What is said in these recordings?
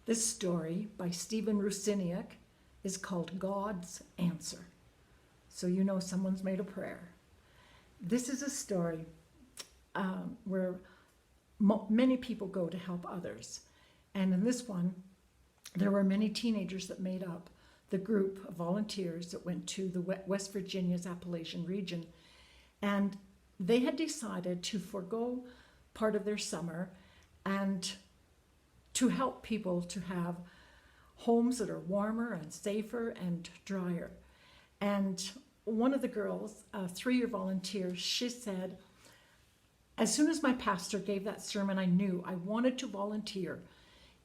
This story by Stephen Rusiniak is called God's Answer. So you know someone's made a prayer. This is a story where many people go to help others. And in this one, there were many teenagers that made up the group of volunteers that went to the West Virginia's Appalachian region. And they had decided to forego part of their summer and to help people to have homes that are warmer and safer and drier. And one of the girls, a 3-year volunteer, she said, as soon as my pastor gave that sermon, I knew I wanted to volunteer.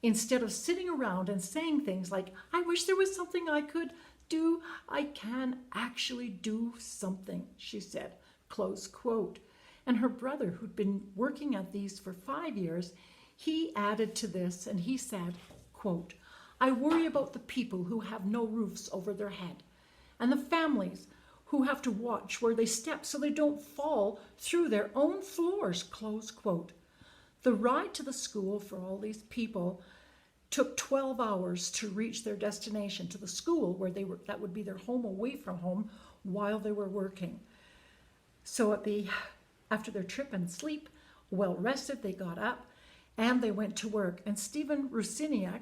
Instead of sitting around and saying things like, I wish there was something I could do, I can actually do something, she said, close quote. And her brother, who'd been working at these for 5 years, he added to this and he said, quote, I worry about the people who have no roofs over their head and the families who have to watch where they step so they don't fall through their own floors, close quote. The ride to the school for all these people took 12 hours to reach their destination, to the school where they were, that would be their home away from home while they were working. So after their trip and sleep, well rested, they got up and they went to work. And Stephen Rusiniak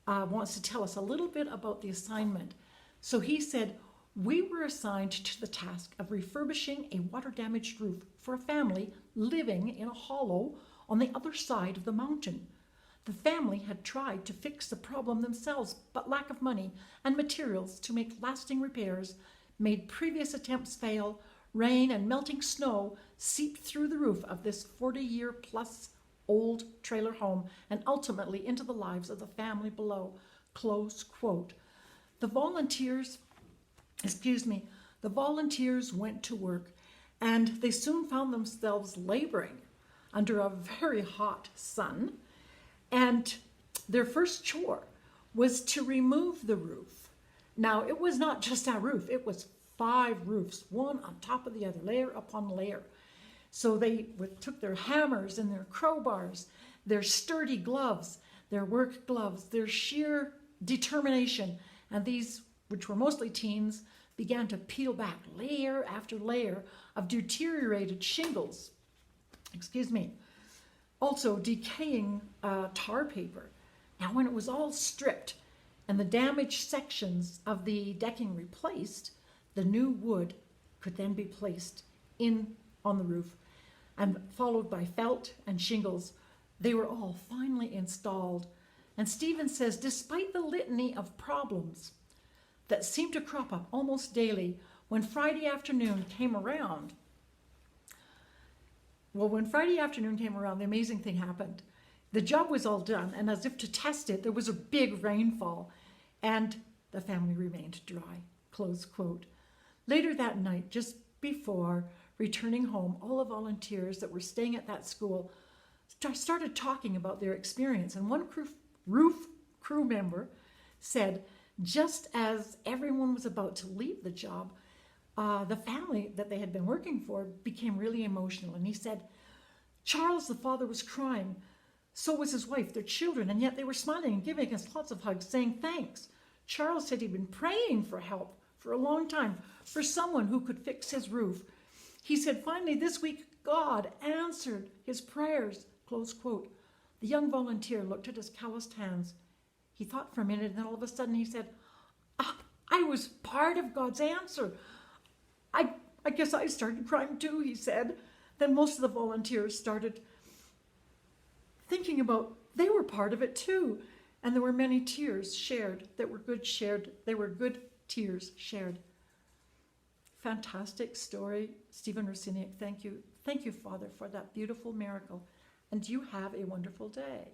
wants to tell us a little bit about the assignment. So he said, we were assigned to the task of refurbishing a water-damaged roof for a family living in a hollow on the other side of the mountain. The family had tried to fix the problem themselves, but lack of money and materials to make lasting repairs made previous attempts fail. Rain and melting snow seeped through the roof of this 40-year-plus old trailer home and ultimately into the lives of the family below, close quote. The volunteers went to work and they soon found themselves laboring under a very hot sun. And their first chore was to remove the roof. Now, it was not just a roof, it was 5 roofs, one on top of the other, layer upon layer. So they took their hammers and their crowbars, their sturdy gloves, their work gloves, their sheer determination, and these, which were mostly teens, began to peel back layer after layer of deteriorated shingles. Also decaying tar paper. Now, when it was all stripped and the damaged sections of the decking replaced, the new wood could then be placed in on the roof and followed by felt and shingles. They were all finally installed. And Stephen says, despite the litany of problems that seemed to crop up almost daily, when Friday afternoon came around, the amazing thing happened. The job was all done, and as if to test it, there was a big rainfall, and the family remained dry, close quote. Later that night, just before returning home, all the volunteers that were staying at that school started talking about their experience, and one roof crew member said, just as everyone was about to leave the job, the family that they had been working for became really emotional. And he said, Charles, the father, was crying. So was his wife, their children, and yet they were smiling and giving us lots of hugs, saying thanks. Charles said he'd been praying for help for a long time, for someone who could fix his roof. He said, finally, this week, God answered his prayers, close quote. The young volunteer looked at his calloused hands. He thought for a minute, and then all of a sudden he said, I was part of God's answer. I guess I started crying too, he said. Then most of the volunteers started thinking about they were part of it too. And there were many tears shared that were good shared. They were good tears shared. Fantastic story, Stephen Rusiniak. Thank you. Thank you, Father, for that beautiful miracle. And you have a wonderful day.